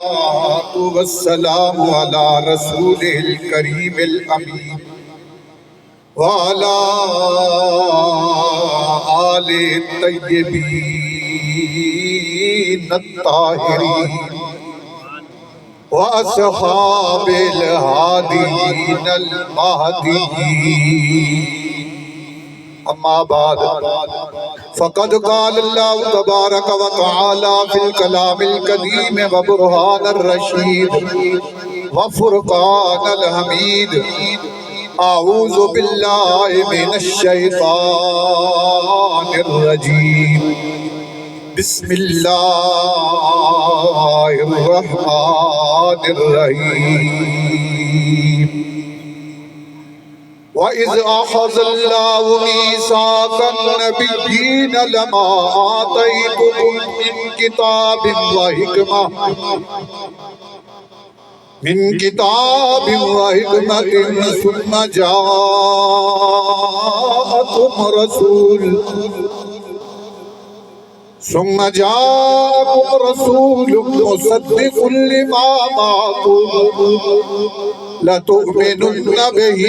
والسلام على رسول الكريم الأمين وعلى آل الطيبين الطاهرين وأصحاب الهادين المهديين اما بعد فقد قال الله تبارك وتعالى في الكلام القديم وبرهان الرشيد وفرقان الحميد اعوذ بالله من الشيطان الرجيم بسم الله الرحمن الرحيم وَإِذْ أَخَذَ اللَّهُ مِيثَاقَ النَّبِيِّينَ لَمَا آتَيْتُكُم مِّن كِتَابٍ وَحِكْمَةٍ ثُمَّ جَاءَكُمْ رَسُولٌ مُصَدِّقٌ لِّمَا مَعَكُمْ لَتُؤْمِنُنَّ بِهِ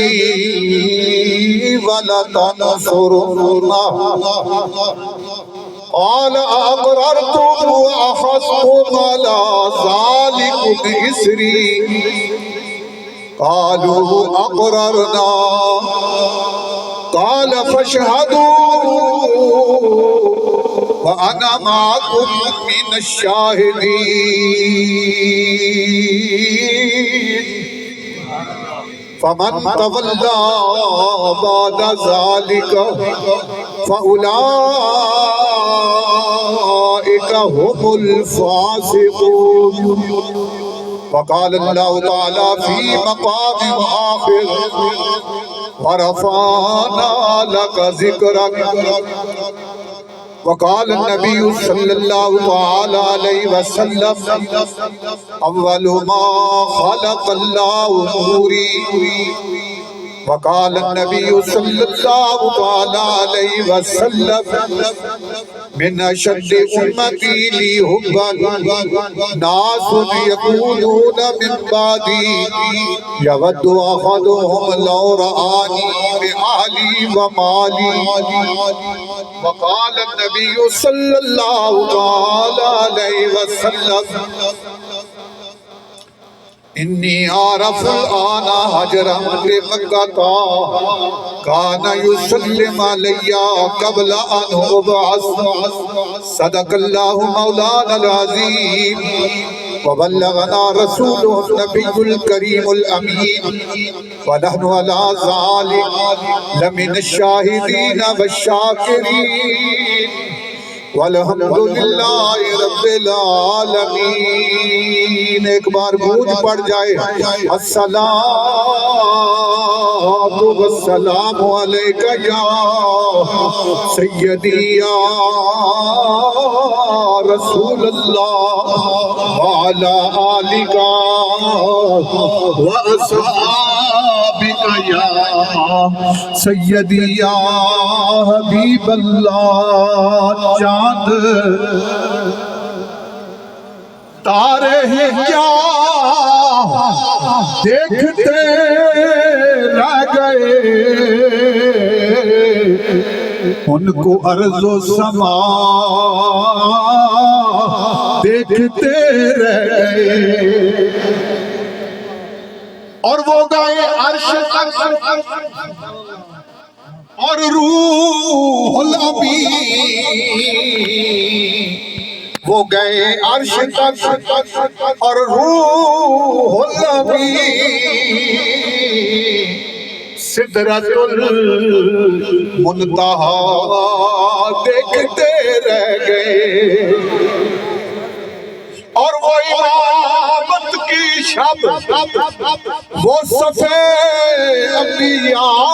وَلَتَنْصُرُنَّهُ قَالَ أَقْرَرْتُمْ وَأَخَذْتُمْ عَلَىٰ ذَٰلِكُمْ إِصْرِي قَالُوا أَقْرَرْنَا قَالَ فَاشْهَدُوا وَأَنَا مَعَكُمْ مِنَ الشَّاهِدِينَ فَمَنْ تَوَلَّى بَعْدَ ذَلِكَ فَأُولَئِكَ هُمُ الْفَاسِقُونَ وقال الله تعالى في مقام آخر ورفعنا لك ذكرك وقال النبي صلى الله تعالى عليه وسلم أول ما خلق الله نوري وقال النبي صلى الله تعالى عليه وسلم من أشد أمتي لي حبا ناس يقولون من بعدي يود أحدهم لو رآني بأهلي ومالي وقال النبي صلى الله تعالى عليه وسلم إني أعرف الآن هجرا لمكة كان يسلم علي قبل أن أبعث صدق الله مولانا العظيم وبلغنا رسوله النبي الكريم الأمين ونحن على ذلك لمن الشاهدين والشاكرين والحمد للہ رب العالمین۔ ایک بار گونج پڑ جائے الصلاۃ والسلام علیک یا سیدی یا رسول اللہ وعلی آلک وأصحابک یا سیدی یا حبیب اللہ۔ چاند تارے ہیں کیا دیکھتے رہ گئے، ان کو ارض و سما دیکھتے رہ گئے، اور وہ گئے عرش تک اور روح الامین، وہ گئے عرش تک اور روح الامین، سدرۃ المنتہا دیکھتے رہ گئے، اور وہ امامت کی شب وہ صفے انبیاء،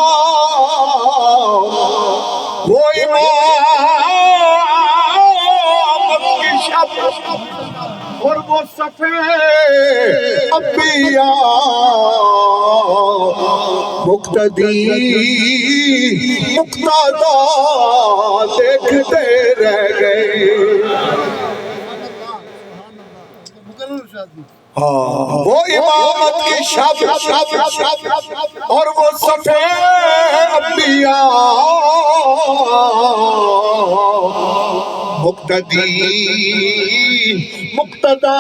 وہ امامت کی شب اور وہ صفے انبیاء، مقتدی مقتدا دیکھتے رہ گئے۔ وہ امامت کی شب اور وہ صفے انبیاء مقتدی مقتدا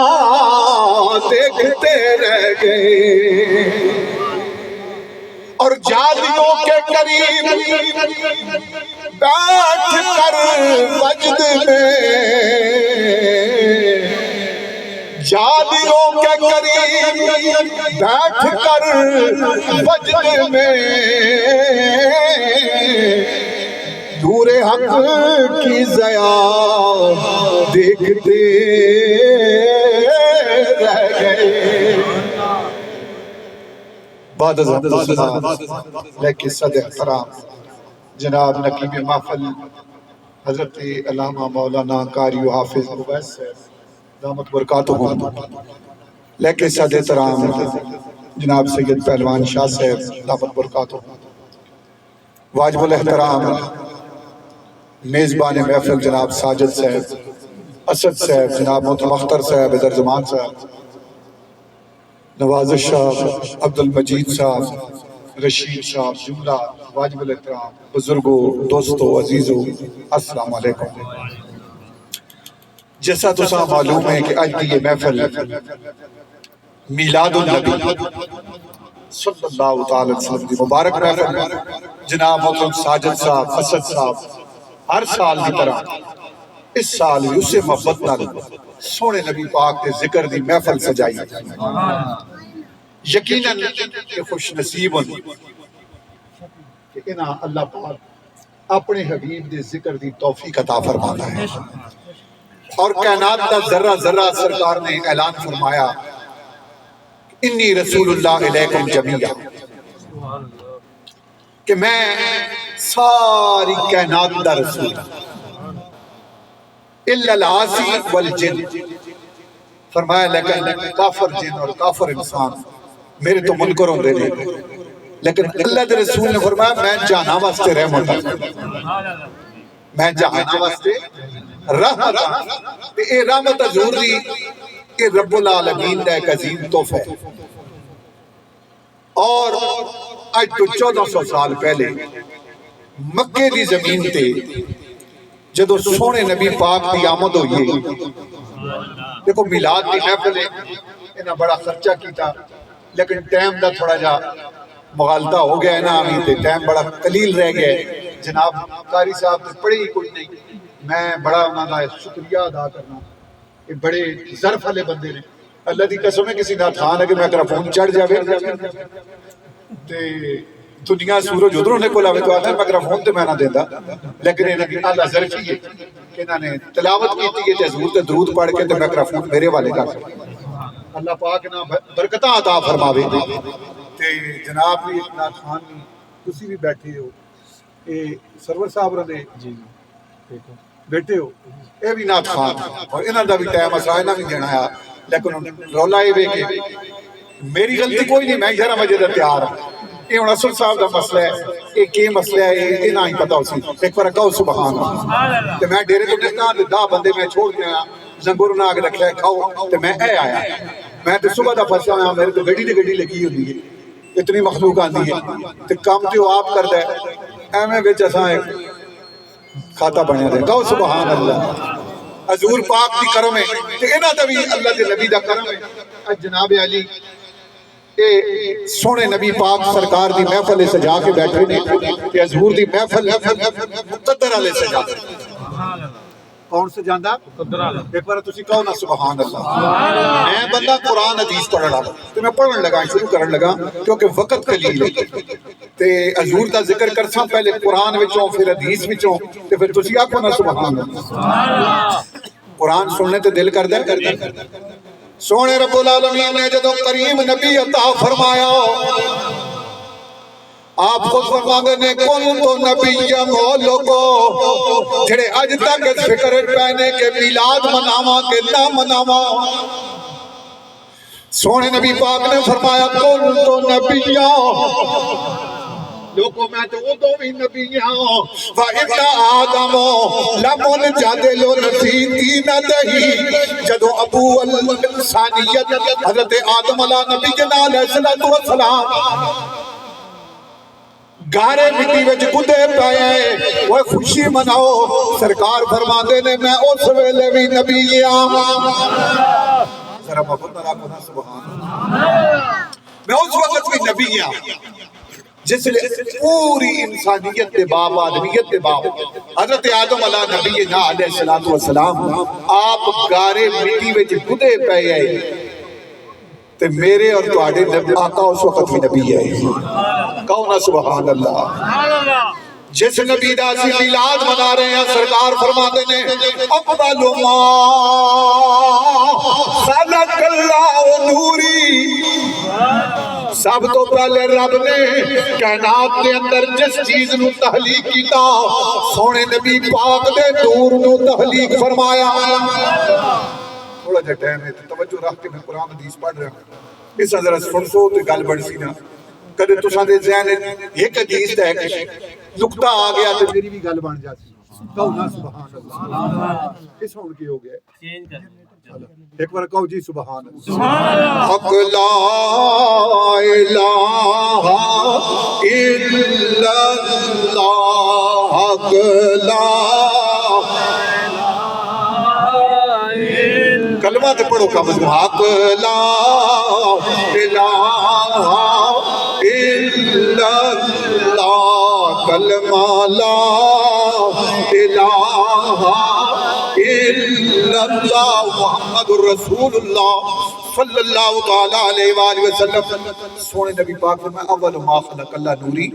دیکھتے رہ گئے اور جادیوں کے قریب بیٹھ کر وجد میں جادیوں کے قریب بیٹھ کر وجد میں نور حق کی ضیا دیکھتے رہ گئے. بعد از لیکن صد احترام جناب نقیب محفل حضرت علامہ مولانا قاری و حافظ عبیس صاحب دامت برکاتہ لیکن صد احترام جناب سید پہلوان شاہ صاحب دامت برکاتہ واجب الاحترام میزبان محفل جناب ساجد صاحب اسد صاحب جناب محترم اختر صاحب ادر زمان صاحب نوازش صاحب عبد المجید صاحب رشید صاحب جملہ واجب الاحترام بزرگوں دوستوں عزیزوں السلام علیکم. جیسا تو سا معلوم ہے کہ آج کی یہ محفل میلاد النبی صلی اللہ تعالی وسلم کی مبارک محفل جناب محترم ساجد صاحب اسد صاحب ہر سال کی طرح اس سال بھی اسے محبت نہ سونے نبی پاک کے ذکر دی محفل سجائی یقیناً کہ خوش نصیب ہونے کہ انہاں اللہ پاک اپنے حبیب دے ذکر دی توفیق عطا فرماتا ہے اور کائنات کا ذرہ ذرہ سرکار نے اعلان فرمایا انی رسول اللہ علیکم جمیعا کہ میں ساری کائنات دا رسول الا العاصی والجن فرمایا لیکن کافر جن اور کافر انسان میرے تو منکر ہوں دے لیکن اللہ دے رسول نے فرمایا میں جانا واسطے رحمت میں جانا واسطے رحمت اے رحمت حضور دی کہ رب العالمین دا ایک عظیم تحفہ ہے. اور آج تو 1400 سال پہلے مکے دی زمین تے جدو سونے نبی پاک دی آمد ہوئی دیکھو میلاد دی محفل ہے انہاں بڑا خرچہ کیتا لیکن ٹائم دا تھوڑا جا مغالطہ ہو گیا ہے نا ابھی تے ٹائم بڑا قلیل رہ گیا ہے. جناب قاری صاحب تے پڑھی ہی کوئی نہیں میں بڑا انہاں دا شکریہ ادا کرنا کہ بڑے ظرف والے بندے نے اللہ دی قسم ہے کسی نات خان ہے کہ میکروفون چڑھ جاوے تے دنیا سورج ادھروں نے کولا تو آتا ہے میکروفون تے میں نہ دیندا لیکن انہاں دی اللہ ظرفی ہے کہ انہاں نے تلاوت کیتی ہے تے حضور تے درود پڑھ کے تے میکروفون میرے والے کر اللہ پاک نہ برکتاں عطا فرماوے. تے جناب بھی نات خان بھی تسی بھی بیٹھے ہو اے سرور صاحب رہے جی بیٹھے ہو اے بھی نات خان اور انہاں دا بھی ٹائم اسا انہاں بھی دینا ہے لیکن رولا اے وے کہ میری غلطی کوئی نہیں میں 11 بجے دا تیار ہوں. یہ ہوں اصل صاحب دا مسئلہ ہے یہ کی مسئلہ ہے یہ نہ ہی پتا ہو سی ایک بار کہو سبحان اللہ تے میں ڈیرے تو نکاں تے 10 بندے میں چھوڑ کے آیا زنگور نہ آگ رکھیا ہے کھاؤ تے میں اے آیا میں تے صبح دا پھنسا ہوا میرے تو گڈی تے گڈی لگی ہوندی ہے اتنی مخلوق آندی ہے تے کام تے آپ کردا ہے ایویں وچ اساں کھاتا بنیا دے کہو سبحان اللہ. حضور پاک دی کرم ہے تے انہاں دا بھی اللہ دے نبی دا کرم ہے. جناب علی اے سونے نبی پاک سرکار دی محفل سجا کے بیٹھے نے کہ حضور دی محفل مقدر والے سجا کون سجاندا مقدر والے ایک بار تسی کہو نا سبحان اللہ. میں بندہ قرآن حدیث پڑھن لگا تے میں پڑھن لگا شروع کرن لگا کیونکہ وقت قلیل ہے تے حضور دا ذکر کرساں پہلے قرآن وچوں پھر حدیث وچوں تے پھر تسی آکھو نا سبحان اللہ. قرآن سننے تے دل کردا سونے رب العالمین نے جدو کریم نبی عطا فرمایا آپ خود فرماندے نے کون تو نبی مولو کو جڑے اج تک اس فکر پہنے کہ میلاد مناواں کہ نہ مناواں. سونے نبی پاک نے فرمایا کون تو نبی لوگوں میں تو ادو بھی نبی ہوں وَإِنَّ آدَمُ لَمُنْجَدِلُ نَسِيتِينَ دَهِي جدو ابو الانسانیت حضرت آدم علیہ نبی جنا علیہ السلام گارے مٹی وچ کدے پائے وہ خوشی مناؤ سرکار فرما دے نے میں اس ویلے بھی نبی ذرا محبت نہ سبحان میں اس وقت بھی نبی جس لئے پوری انسانیت دے باب آدمیت دے باب حضرت آدم علیہ نبی علیہ السلام آپ گارے مٹی وچ کدے پائے تے میرے اور تواڈے نبی آقا اس وقت بھی نبی ہے کہو نا سبحان اللہ جس نبی دا اسی میلاد منا رہے ہیں سرکار فرماتے ہیں اقبل ما خلق اللہ نوری سب تو پہلے رب نے کائنات کے اندر جس چیز نو تخلیق کیتا سونے نبی پاک دے نور نو تخلیق فرمایا تھوڑا جا ٹائم ہے توجہ رکھ کے میں قرآن حدیث پڑھ رہا ہوں اس حضرت سن سو تے گل بڑھ سی نا کدے تساں دے ذہن ایک حدیث تے نقطہ آ گیا تو میری بھی گل بن جاتی کہو نا سبحان اللہ اس ہون کی ہو گیا ایک بار کہو جی سبحان اللہ حق لا الہ الا اللہ حق لا کلمہ تے پڑھو کم از کم حق لا الہ الا اللہ کلمہ لا الہ الا اللہ محمد الرسول اللہ صلی اللہ تعالیٰ علیہ وآلہ وسلم سونے نبی پاک میں اول ما خلق اللہ نوری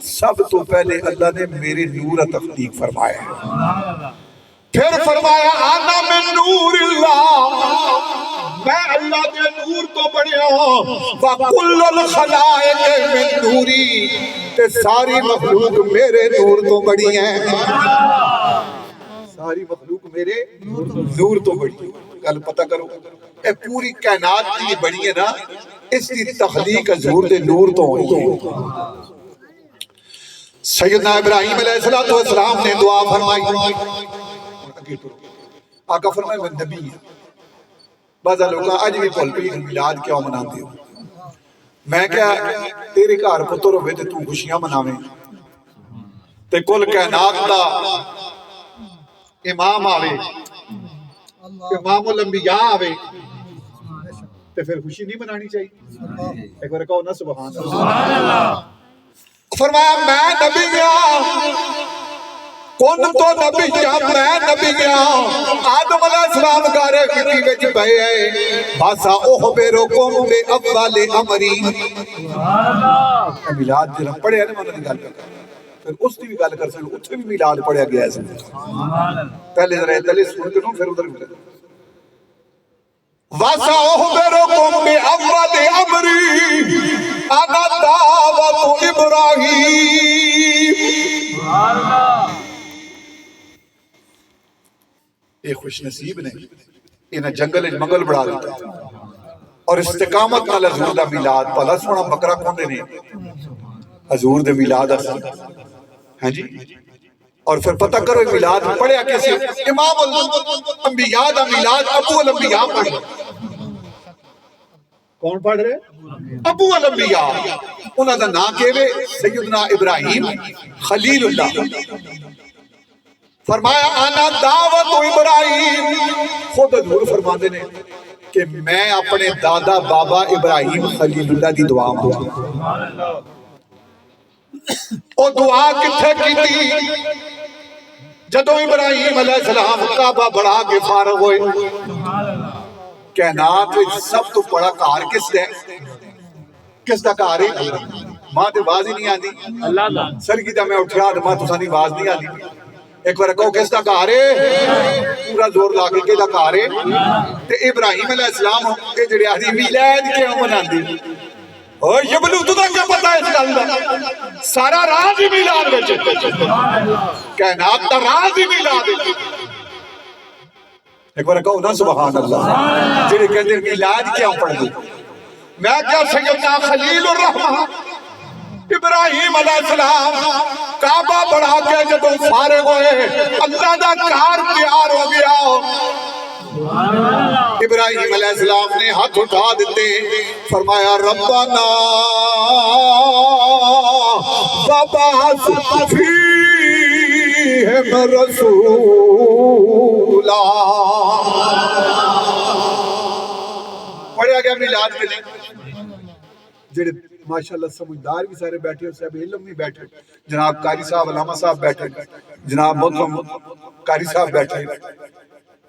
سب تو پہلے اللہ نے میرے نور تخلیق فرمایا پھر فرمایا آنا من نور اللہ میں اللہ کے نور تو بڑھیا ہوں وَكُلُّ الْخَلَائِقِ مِن نُورِي تے ساری مخلوق میرے نور تو بڑی ہیں ساری مخلوق میرے نور تو بڑی ہیں کل پتہ کرو اے پوری کائنات کی بڑی ہے نا اس کی تخلیق حضور دے نور تو ہوئی ہے سیدنا ابراہیم علیہ السلام نے دعا فرمائی آقا فرمائے میں نبی ہوں بعض لوگاں آج بھی بول پی میلاد کیوں مناتے ہو میں کیا تیرے گھر پتر ہوئے تے تو خوشیاں مناویں تے کل کائنات دا امام آوے امام الانبیاء آوے تے پھر خوشی نہیں منانی چاہیے ایک بار کہو نا سبحان اللہ فرمایا میں نبی ہوں کون تو نبی کیا میں نبی کیا آدم علیہ السلام گارے مٹی وچ پئے ہیں باسا اخبرکم بے اول امری میلاد جڑا پڑھیا نا میں نے گل کر پھر اس دی بھی گل کر سکوں اوتھے بھی میلاد پڑھیا گیا ہے پہلے ذرا دل سن کے نو پھر ادھر واسا اخبرکم بے اول امری انا دعوت ابراہیم سبحان اللہ اے خوش نصیب نے انہیں جنگل منگل بڑھا دیتا اور استقامت نال حضور دا میلاد پہلا سونا بکرا کھوندے نے حضور دے میلاد ہاں جی اور پھر پتہ کرو میلاد پڑھیا کیسے امام الانبیاء دا میلاد ابو الانبیاء پڑھ کون پڑھ رہے ابو الانبیاء انہاں دا نام کیوے سیدنا ابراہیم خلیل اللہ فرمایا آنا دعوت ابراہیم خود حضور فرماتے نے کہ میں اپنے دادا بابا ابراہیم خلیل اللہ دی دعا مانگا اور دعا کتھے کی تھی جدو ابراہیم علیہ السلام کعبہ بڑھا کے فارغ ہوئے کائنات وچ سب تو بڑا کار کس دے کس دا کار ہے ماں تے باز ہی نہیں آندی اللہ سر کی دا میں اٹھیا تے ماں تساں دی باز نہیں آندی ایک بار کہو کس دا کار ہے پورا زور لا کے دا کار ہے تے ابراہیم علیہ السلام کے جڑے آدھی میلاد کیوں مناندے او یبلو تو کیا پتہ ہے اس گل دا سارا راز ہی میلاد وچ کائنات دا راز ہی میلاد وچ ایک بار کہو نا سبحان اللہ جڑے کہندے میلاد کیوں پڑھدے میں کیا سیدنا خلیل الرحمن ابراہیم علیہ السلام کعبہ بڑھا کے جب فارغ ہوئے اللہ دا کار تیار ہو گیا ابراہیم علیہ السلام نے ہاتھ اٹھا دیتے فرمایا ربنا وابعث فیہم رسولا پڑھا گیا میلاد کے دن جڑے ماشاءاللہ سمجھدار بھی سارے بیٹھے ہو صاحب علم بھی بیٹھے جناب قاری صاحب علامہ صاحب بیٹھے جناب محترم قاری صاحب بیٹھے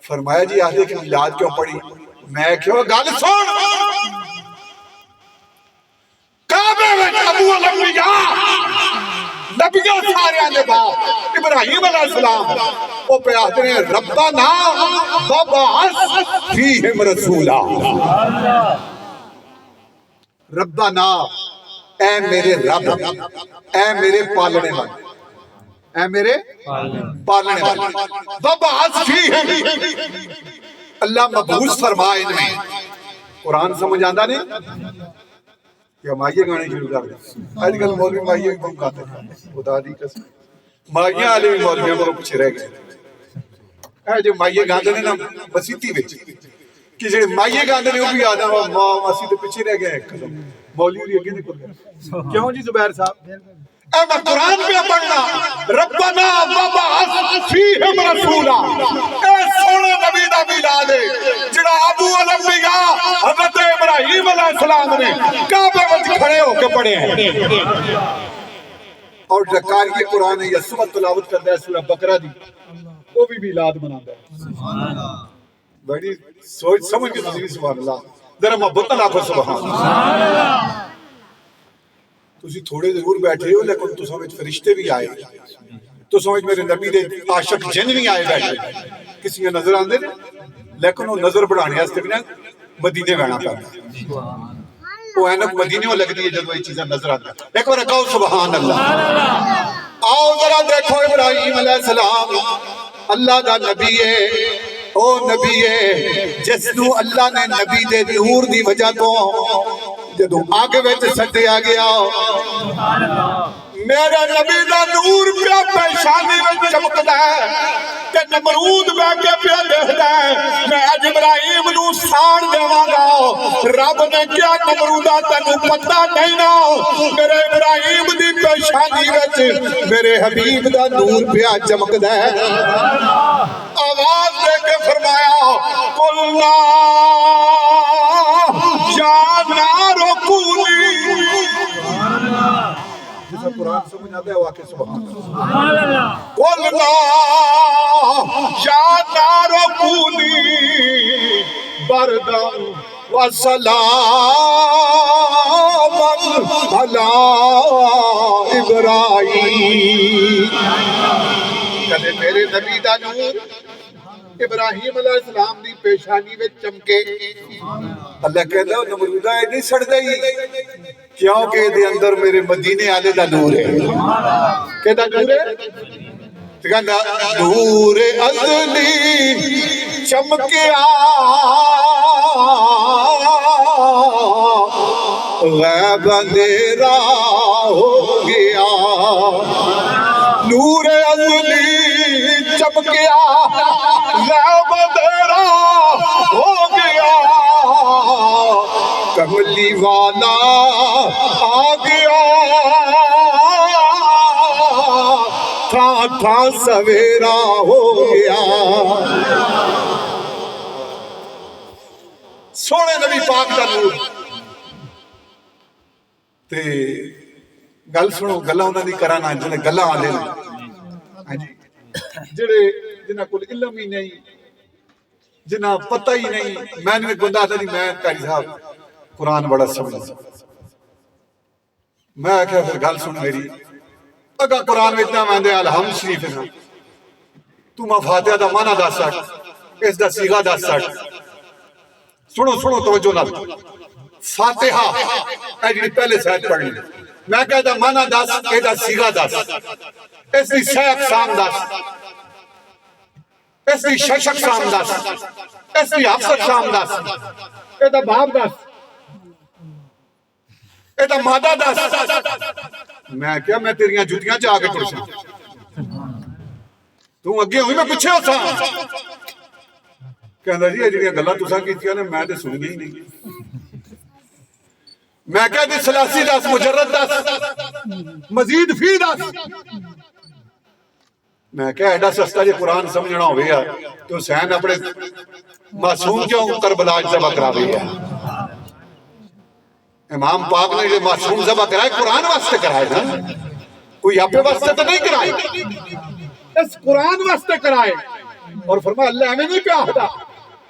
فرمایا جی آدھے کی میلاد کیوں پڑھی میں کیوں گل سن کعبے میں ابو الانبیاء نبیوں سارے آنے باپ ابراہیم علیہ السلام وہ پہ آتے ہیں ربنا وابعث فیہم رسولا ربنا اے میرے رب اے میرے پالنے والے اے میرے پالنے والے وابعث فیہم اللہ مبعوث فرمائے ان میں قرآن سمجھ آندہ نہیں یا مائیے گانے شروع کر دیں آج کل مولوی مائیے بھی گاتے ہیں خدا دی قسم مائیے آلے بھی مولویاں کو پچھے رہ گئے اے جو مائیے گاندے نے نا مسیطی بچ کہ جو مائیے گاندے نے وہ بھی آدھا مسیطے پچھے رہ گئے مولوی بھی اگے نکل گئے کیوں جی زبیر صاحب اے میں قرآن پہ پڑھنا ربنا وابعث فیہم رسولا اے سونے نبی دا میلاد ہے جڑا ابو الانبیاء حضرت ابراہیم علیہ السلام نے کعبے وچ کھڑے ہو کے پڑھے ہیں اور جکاری کے قرآن ہے یا صبح تلاوت کرتا ہے سورہ بقرہ دی وہ بھی میلاد مناتا ہے بڑی سوچ سمجھ کے تذیب سبحان اللہ ذرا محبت اللہ کو سبحان اللہ تسی تھوڑے ضرور بیٹھے ہو لیکن تو سمجھ فرشتے بھی آئے تو سمجھ میرے نبی دے عاشق جن بھی آئے بیٹھے کسی کا نظر آندے لیکن وہ نظر بڑھانے ہستے بھی مدینے وینا پہنا وہ اینک مدینے ہو لگ دی ہے جب وہ یہ چیزیں نظر آتا ہے ایک بار کہو سبحان اللہ آؤ ذرا دیکھو ابراہیم علیہ السلام اللہ دا نبی ہے او نبی ہے جس نو اللہ نے نبی دے نور دی وجہ تو جدو آگے ویچ سٹے آگیا میرا نبی دا نور پیا پیشانی میں چمکتا ہے کہ نمرود میں کے پیا دیکھتا ہے میں آج ابراہیم نو ساڑ دیواں گا رب نے کیا نمرودا تنو پتہ نہیں نا میرے ابراہیم دی پیشانی وچ میرے حبیب دا نور پیا چمکتا ہے آواز دے کے فرمایا قلنا یا نارو کونی جسے قرآن سمجھ آتا ہے واقع سبحان اللہ قلنا یا نارو کونی بردم وسلاما علی ابراہیم کہتے میرے نبی دا نور ابراہیم علیہ السلام دی پیشانی میں چمکے اللہ کہتا ہے نمرودہ ہے نہیں سڑ گئی کیونکہ دے اندر میرے مدینے آلے دا نور ہے کہتا نور ہے کہتا نور ازلی چمکیا غیب اندھیرا ہو گیا نور ازلی چمکیا غیب اندھیرا ہو گیا کملی والا آ گیا تھا سویرا ہو گیا سونے نبی پاک دا نور تے گل سنو گلا انہاں دی کرانا جنے گلا آندے نے جڑے جنہاں کول علم ہی نہیں جنہاں پتہ ہی نہیں میں نے بندہ تھا نہیں میں قاری صاحب قرآن بڑا سمجھا میں کہا پھر گل سن میری اگر قرآن میں اتنا میں دے الحمد شریف ہے تو ماں فاتحہ دا معنی دا سٹ اس دا سیغہ دا سٹ سنو توجہ نہ فاتحہ اے جی پہلے ساتھ پڑھ لی میں کہتا معنی دس اے دا سیغہ دس اس دی شیخ سام دس اس دی ششک سام دس اس دی حفظت سام دس اے دا باب دس اے دا مادہ دس میں کیا میں تیریاں جتیاں چاہ کے ٹرساں تو اگے ہوئی میں پیچھے ہو سا کہندا جی یہ جڑیاں گلاں تساں کیتیاں نے میں تے سنی ہی نہیں میں کہا جی سلاسی دس مجرد دس مزید فی دس میں کہا ایڈا سستا جی قرآن سمجھنا ہوئے گا تو حسین اپنے معصوم کیوں کربلا ذبح کرا رہی ہے امام پاک نے جو معصوم ذبح کرائے قرآن واسطے کرائے نا کوئی آپ واسطے تو نہیں کرائے اس قرآن واسطے کرائے اور فرمایا اللہ ہمیں نہیں پیاہدا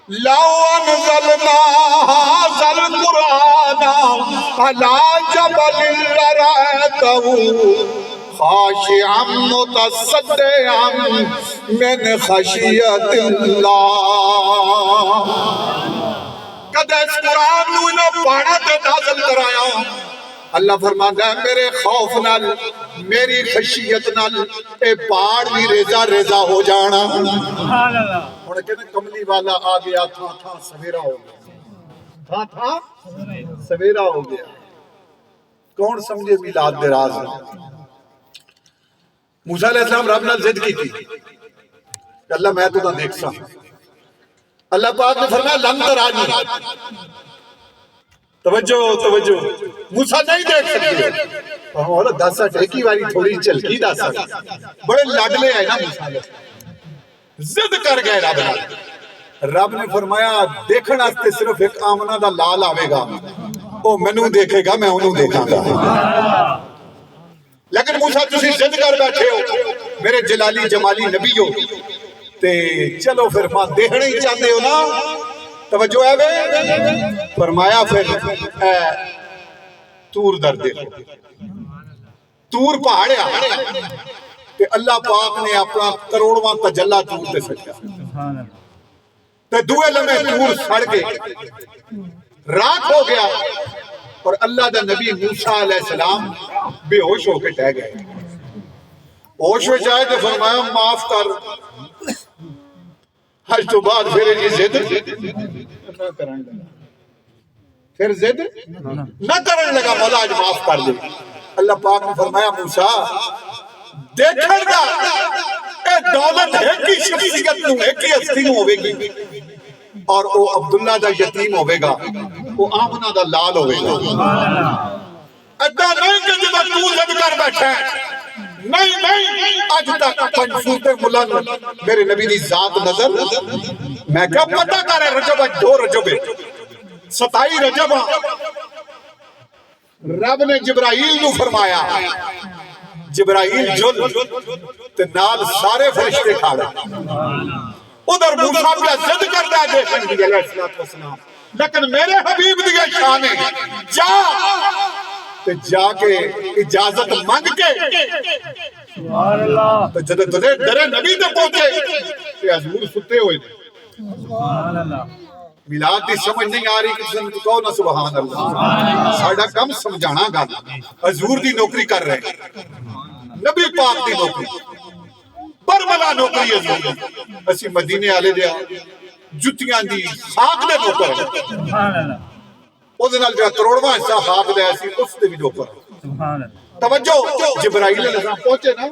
لو انزلنا هذا القرآن على جبل لرأيته خاشعا متصدعا من خشية الله کدے اس قرآن نو انہاں پہاڑاں تے نازل کرایا اللہ فرماندا ہے میرے خوف نال میری خشیت نال اے پہاڑ بھی ریزہ ریزہ ہو جانا سبحان اللہ ہن کہندے کملی والا آ گیا تھا سویرا ہو گیا تھا سویرا ہو گیا کون سمجھے میلاد دے راز موسیٰ علیہ السلام رب نال ضد کی تھی کہ اللہ میں تو نہ دیکھ سا اللہ پاک نے فرمایا لن ترانی توجہ موسیٰ نہیں دیکھ سکتے اور داسا ٹیکی والی تھوڑی چلکی داسا بڑے لڑلے آئے نا موسیٰ علیہ ضد کر گئے رب نے فرمایا دیکھنا آستے صرف ایک آمنہ دا لال آوے گا وہ منو دیکھے گا میں انہوں دیکھا گا لیکن موسیٰ تسی ضد کر بیٹھے ہو میرے جلالی جمالی نبی ہو تے چلو پھر ماں دیکھنے ہی چاہتے ہو نا توجہ ہے بے فرمایا پھر تور در دیکھو تور پہاڑیا کہ اللہ پاک نے اپنا کروڑواں تجلہ تور دے سکتا تے دوئے لمحے تور سڑ گئے راک ہو گیا اور اللہ دا نبی موسیٰ علیہ السلام بے ہوش ہو کے ٹہ گئے ہوش میں چاہے تو فرمایا معاف کر حج تو بعد پھر یہ زد پھر زد نہ کرنے لگا مولا آج معاف کر لے اللہ پاک نے فرمایا موسیٰ دیکھر گا اے دولت ہے کی شخصیت نو ہے کی ہستی نو ہوئے گی اور وہ عبداللہ دا یتیم ہوئے گا وہ آمنہ دا لال ہوئے گا ادھا نہیں کہ جب تو زد کر بیٹھا ہے نہیں آج تک پنسوت ملن میرے نبی دی ذات نظر میں کیا پتہ کر ہے رجب دو رجب 27 رجب رب نے جبرائیل نو فرمایا جبرائیل جل تے نال سارے فرشتے کھاڑے ادھر موسیٰ پہ زد کر دیا دیکھیں گے علیہ السلام لیکن میرے حبیب دیا شانے جا تے جا کے اجازت مانگ کے سبحان اللہ تو جدے درے نبی تے پہنچے تے حضور ستے ہوئے سبحان اللہ میلاد دی سمجھ نہیں آ رہی کسی نے تو کہو نا سبحان اللہ ساڑھا کم سمجھانا گا حضور دی نوکری کر رہے نبی پاک دی نوکری برملا نوکری حضور اسی مدینے آلے دیا جتیاں دی خاک دے نوکر سبحان اللہ اس دنال جو کروڑواں حصہ خاک دے ایسی اس دے بھی نوکر توجہ جبرائیل علیہ السلام پہنچے نا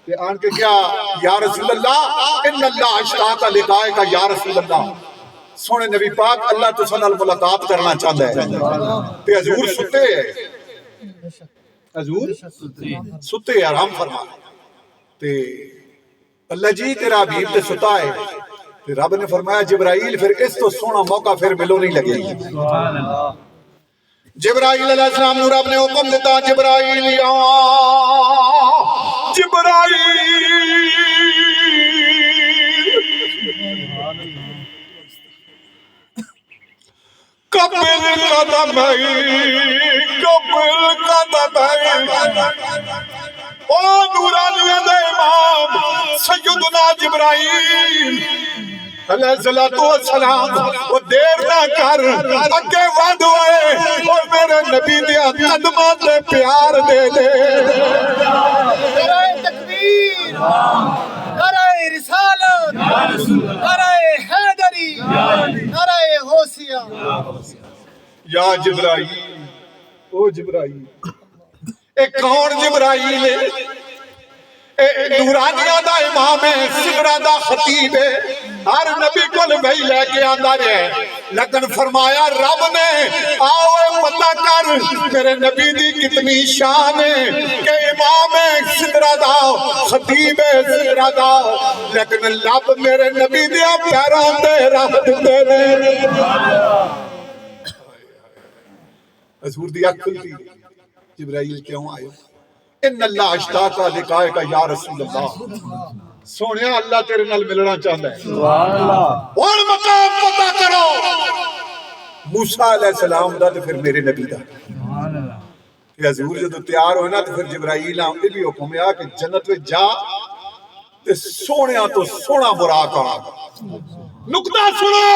کہ آن کے کیا یا رسول اللہ ان اللہ اشتاق لقائے کا یا رسول اللہ سونے نبی پاک اللہ تو سنال ملاقات کرنا چاہتا ہے تے حضور ستے ہیں حضور ستے آرام فرما تے اللہ جی تیرا حبیب تے ستا ہے رب نے فرمایا جبرائیل پھر اس تو سونا موقع پھر ملو نہیں لگے جبرائیل علیہ السلام نور رب نے حکم دیتا جبرائیل یا جبرائیل قبل قدمین او نورانیہ دے امام سیدنا جبرائیل علیہ السلام وہ دیر نہ کر اگے ود ہوئے اور میرے نبی دیا قدمات دے پیار دے دے کرائے تکبیر کرائے رسالت کرائے حیدری کرائے حوثیہ یا جبرائیل او جبرائیل اے کون جبرائیل ہے؟ اے نورانیہ دا امام ہے، سدرہ دا خطیب ہے، ہر نبی کو بھائی لے کے آندہ رہے، لیکن فرمایا رب نے آؤ پتہ کر میرے نبی دی کتنی شان ہے کہ امام ہے سدرہ دا خطیب ہے سدرہ دا، لیکن لب میرے نبی دیا پیروں دے رکھ دے نے۔ حضور دی آنکھ کھلتی، جبرائیل کیوں آئے؟ ان اللہ اشتاقا لقائے کا یا رسول اللہ، سونیا اللہ تیرے نال ملنا چاہتا ہے، اور مقام پتہ کرو موسیٰ علیہ السلام دا تو پھر میرے نبی دا۔ کہ حضور جدو تیار ہوئے نا تو پھر جبرائیل آمدے بھی حکم ہے کہ جنت میں جا تے سونیا تو سونا براق آ، نکتہ سنو،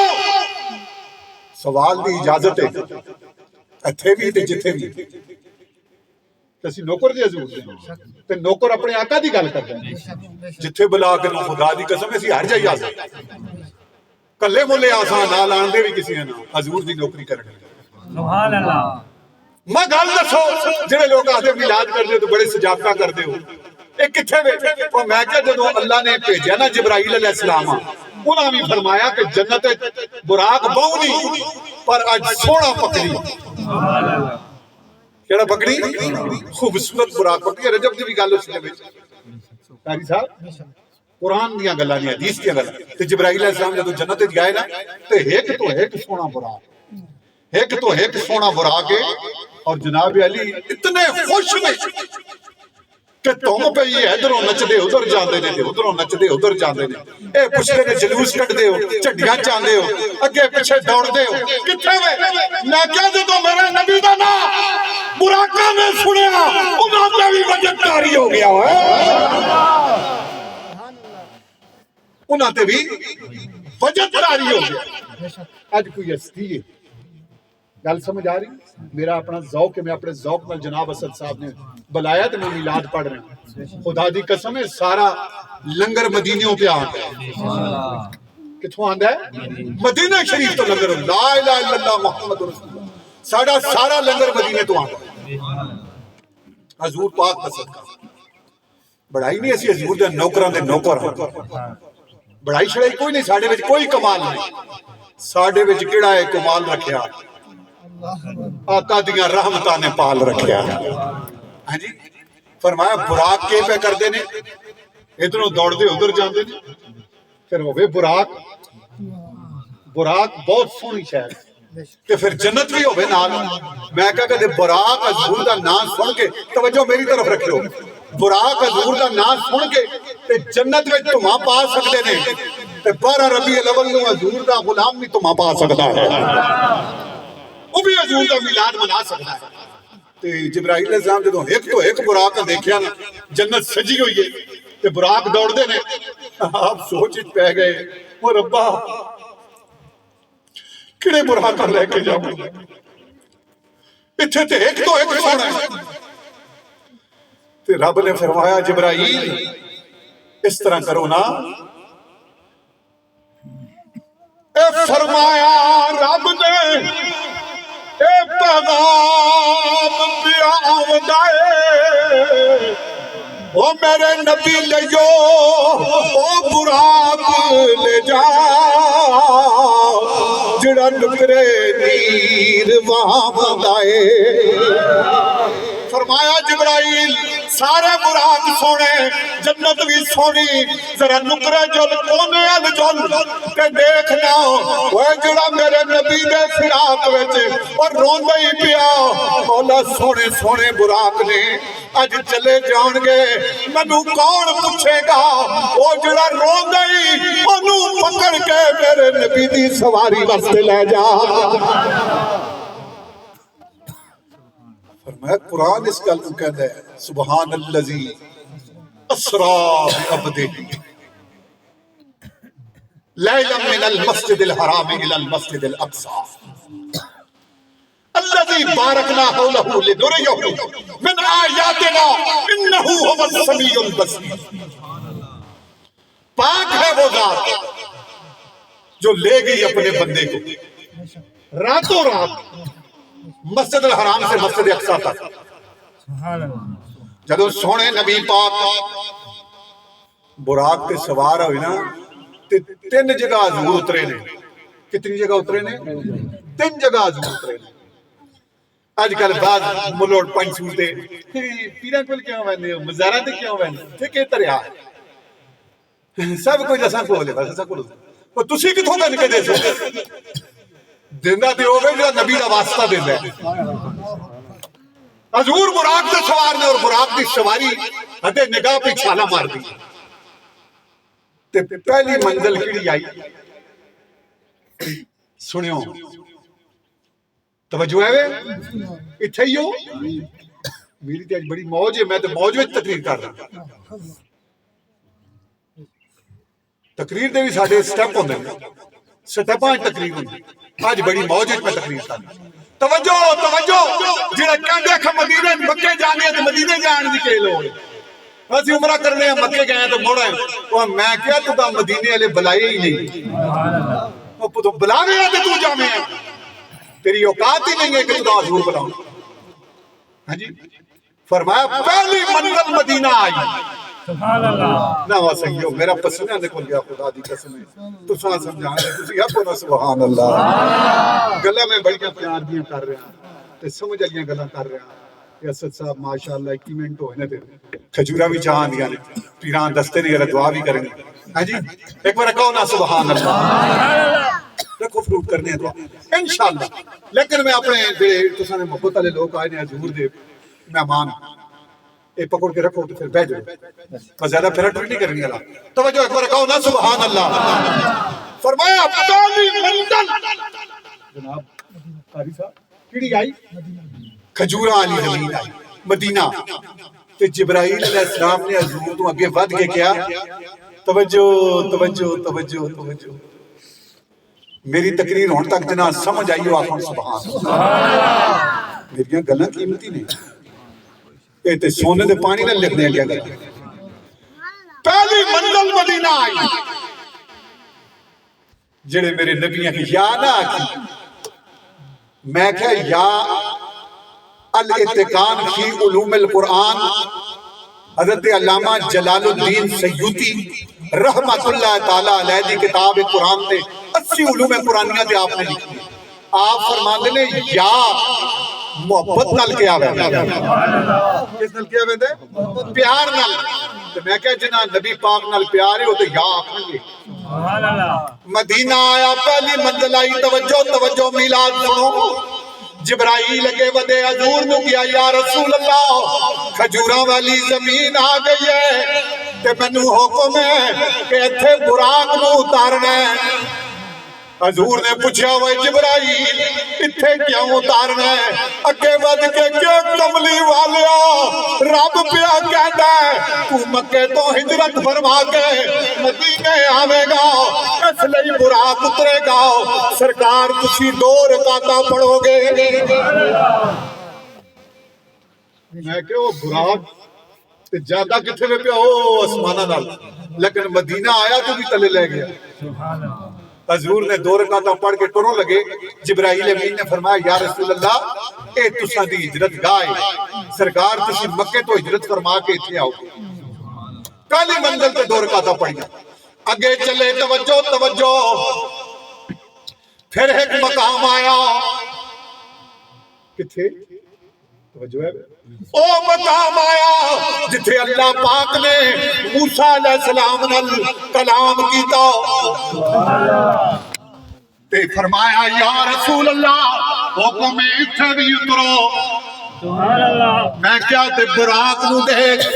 سوال دی اجازت ہے اتھے بھی تے جتھے بھی، کسی نوکر دی حضور دی تے نوکر اپنے آقا دی گل کرتا ہے، جتھے بلا کے نو خدا دی قسم اسی ہر جائے آسان کلے مولے آسان نال آن دے بھی کسی نے حضور دی نوکری کرنے۔ سبحان اللہ۔ میں گل دسو جڑے لوگ آتے میلاد کر دے تو بڑے سجافتہ کر دے ہو، ایک کتھے وے؟ اور میں کہ جدو اللہ نے بھیجا نا جبرائیل علیہ السلام انہاں بھی فرمایا کہ جنت براق بہونی پر اج سونا پکڑی، کیڑا پکڑی؟ خوبصورت براق پکڑی۔ رجب دی بھی گل اس نے وچ قاری صاحب قرآن دیاں گلاں نہیں حدیث دیاں گلاں، تے جبرائیل علیہ السلام جدو جنت وچ گئے نا تے ایک تو ایک سونا براق، ایک تو ایک سونا براق ہے، اور جناب علی اتنے خوش میں کہ تم پہ یہ ادھروں نچ دے ادھر جاندے نے، ادھروں نچ دے ادھر جاندے نے، اے پچھلے نے جلوس کٹ دے ہو، چڈیاں چاندے ہو، اگے پیچھے دوڑ دے ہو، کتھے وے؟ میں کہہ دے تو میرے نبی دا نا براقہ نے سنیا انہاں تے بھی وجد تاری ہو گیا ہے، انہاں تے بھی وجد تاری ہو گیا۔ آج کوئی ہستی ہے، گل سمجھ آ رہی؟ میرا اپنا ذوق ہے، میں اپنے ذوق میں جناب اسد صاحب نے بلایا تو میں میلاد پڑھ رہا ہوں، خدا دی قسم ہے سارا لنگر مدینیوں پہ آتا ہے، کتھوں آندا ہے؟ مدینہ شریف تو لنگر، لا الہ الا اللہ محمد رسول اللہ، سارا لنگر مدینے تو آتا ہے، حضور پاک کا صدقہ۔ بڑائی نہیں اسی حضور دے نوکراں دے نوکر، بڑائی شڑائی کوئی نہیں، ساڈے وچ کوئی کمال نہیں، ساڈے وچ کیڑا ہے کمال رکھیا؟ آقا دیاں رحمتاں نے پال رکھیا۔ ہاں جی فرمایا براق کے پہ کر دینے، ادھروں دوڑ دے ادھر جان دے، پھر ہوئے براق بہت سونی شہر کہ پھر جنت بھی ہوئے نال۔ میں کہا کہ براق حضور دا نام سن کے توجہ میری طرف رکھو، براق حضور دا نام سن کے جنت میں تمہاں پا سکتے نے، 12 ربیع الاول نوں حضور دا غلام بھی تمہاں پا سکتا ہے، وہ بھی حضور دا میلاد منا سکتا ہے۔ تے جبرائیل علیہ السلام جدوں ایک تو ایک براق دیکھیا نا جنت سجی ہوئی ہے تے براق دوڑ دے نے، آپ سوچ پہ گئے وہ ربا کڑے براق لے کے جاؤں، اتھے تے ایک تو ایک سونا ہے۔ تے رب نے فرمایا جبرائیل اس طرح کرو نا، اے فرمایا رب نے اے پیغام پیا آمدائے، او میرے نبی لیو او براق لے جا، جڑا نکرے نیر وامدائے۔ فرمایا جبرائیل سارے براق سونے، جنت بھی سونی، ذرا نکرے جل کونے ال جل تے دیکھنا وہ جڑا میرے نبی دے فراق وچ اور روندے ہی پیا، مولا سونے سونے براق نے اج چلے جان گے، مینوں کون پوچھے گا؟ وہ جڑا روندے ہی اونوں پکڑ کے میرے نبی دی سواری واسطے لے جا۔ فرمایا قرآن اس گل کو کہتا ہے سبحان الذی اسرا بعبدہ لیلا من المسجد الحرام الى المسجد الاقصى الذي باركنا حوله لنريه من آیاتنا انه هو السمیع البصیر۔ پاک ہے وہ ذات جو لے گئی اپنے بندے کو راتوں رات مسجد الحرام سے مسجد اقصی تک، جدو سونے نبی پاک براق تے سوار ہوئی نا تے 3 جگہ حضور اترے نے. کتنی جگہ اترے نے؟ 3 جگہ حضور اترے نے. آج کل بعد ملوڑ پنچوں تے پیران کل کیوں بہنے ہو مزارہ تے کیوں بہنے ہو ٹھیک ہے تریا ہے سب کوئی جسا کو لے بس ایسا کو لے تسی کتوں بہن کے دے سو دیندہ دے ہوگے جو نبی دا واسطہ دیندہ ہے. حضور براق تے سوار نے اور براق دی سواری ہدے نگاہ پہ چھالا مار دی. تے پہلی منزل کیڑی آئی سنیو توجہ ہے اتھے ہی ہو میری تے آج بڑی موج ہے میں تے موج میں تقریر کر رہا ہوں. تقریر دے بھی ساڑھے سٹیپ ہوندے سٹیپاں تقریر ہوندے آج بڑی موج میں تقریر کر رہا ہوں. توجہ جڑا کہندے کہ مدینے مکے جانے تے مدینے جان دی کے لوڑ اسی عمرہ کرنے ہیں مکے گئے تو موڑا ہے وہ میں کیا تو دا مدینے والے بلائے ہی نہیں وہ تو بلاوے ہیں تو جامع ہے تیری اوقات ہی نہیں ہے کہ تو دا حضور بلاؤں. ہاں جی فرمایا پہلی منزل مدینہ آئی سبحان اللہ نہ ہو سکی ہو میرا پسینہ نکل گیا خدا دی قسم ہے تو ساں سمجھانے ہیں تسی اب بولا سبحان اللہ گلہ میں بڑی پیار دیاں کر رہے ہیں تے سمجھ لیاں گلہ کر رہے ہیں کہ اسد صاحب ماشاءاللہ ایکیمنٹ ہوئے تے کھجورہ بھی چاہاں دیا پیران دستے نہیں دعا بھی کریں ہاں جی ایک بار کہو نا سبحان اللہ رکھو فروٹ کرنے ہیں دعا انشاءاللہ. لیکن میں اپنے دے تساں نے محبت والے لوگ آئے نے حضور دے مہمان اے پکڑ کے رکھو تو پھر بیٹھ جاؤ بس زیادہ پھر ٹر نہیں کرنی اللہ. توجہ ایک بار کہو نا سبحان اللہ. فرمایا پہلی منزل جناب قاری صاحب کیڑی آئی کھجورہ والی زمین آئی مدینہ. تے جبرائیل علیہ السلام نے حضور تو اگے ود کے کیا توجہ میری تقریر ہون تک جنا سمجھ آئی ہو آپ سبحان اللہ. میری گلاں قیمتی نہیں اے تے سونے دے پانی نہ لکھنے لیا گیا. پہلی منزل مدینہ آئی جڑے میرے نبیوں کی یا نہ آکی میں کہا یا الاتقان فی علوم القرآن حضرت علامہ جلال الدین سیوطی رحمت اللہ تعالیٰ علیہ دی کتاب قرآن تے 80 علوم قرآنیہ تے آپ نے لکھی. آپ فرماندے نے یا محبت نال کیا ہوئے کس نال کیا ہوئے پیار نال. تو میں کہا جنہاں نبی پاک نال پیار ہے وہ تو یا آکھیں گے. مدینہ آیا پہلی منزل آئی توجہ میلاد سنو. جبرائیل لگے ودے حضور نو کیا یا رسول اللہ کھجوراں والی زمین آ گئی ہے تے مینوں حکم ہے کہ ایتھے براق نو اتارنا ہے. حضور نے پوچھا وہ جبرائیل اتھے کیوں اتارنا ہے اگے ود کے کیوں کملی والیا رب پیا کہندا ہے تو مکے تو ہجرت فرما کے مدینے آوے گا اس لئی براق اترے گا سرکار تسی 2 رکعتاں پڑھو گے. میں کہ وہ براق تے زیادہ کتھے میں پیا او آسماناں نال لیکن مدینہ آیا تو بھی تلے لے گیا. سبحان اللہ. حضور نے 2 رکعتاں پڑھ کے ٹروں لگے. جبرائیل امین نے فرمایا یا رسول اللہ اے تساں دی ہجرت گاہ ہے سرکار تسی مکے تو ہجرت فرما کے اتنے آؤ. پہلی منزل تے 2 رکعتاں پڑھیا اگے چلے توجہ پھر ایک مقام آیا کتھے توجہ ہے او مقام آیا جتھے اللہ پاک نے موسیٰ علیہ السلام نال کلام کیتا تے فرمایا یا رسول اللہ حکم اتھے بھی اترو. میں کیا تے براق نو دیکھ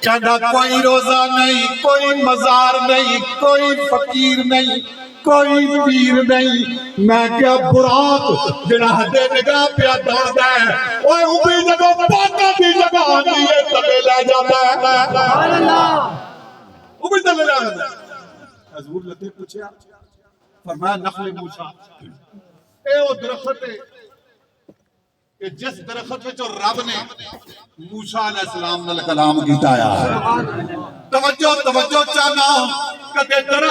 کہندا کوئی روزہ نہیں کوئی مزار نہیں کوئی فقیر نہیں کوئی پیر نہیں. میں کیا براق جڑا ہدے نگاہ پیا دوڑدا ہے اوے اوپی جگہ پاکاں دی جگہ آندی ہے تلے لے جاتا ہے. سبحان اللہ. اوپی تلے لے جاتا ہے. حضور لتے پوچھا فرمایا نخل موسیٰ اے او درخت ہے کہ جس درخت وچ رب نے موسیٰ علیہ السلام نال کلام کیتا ہے. توجہ چاہنا کہ درخت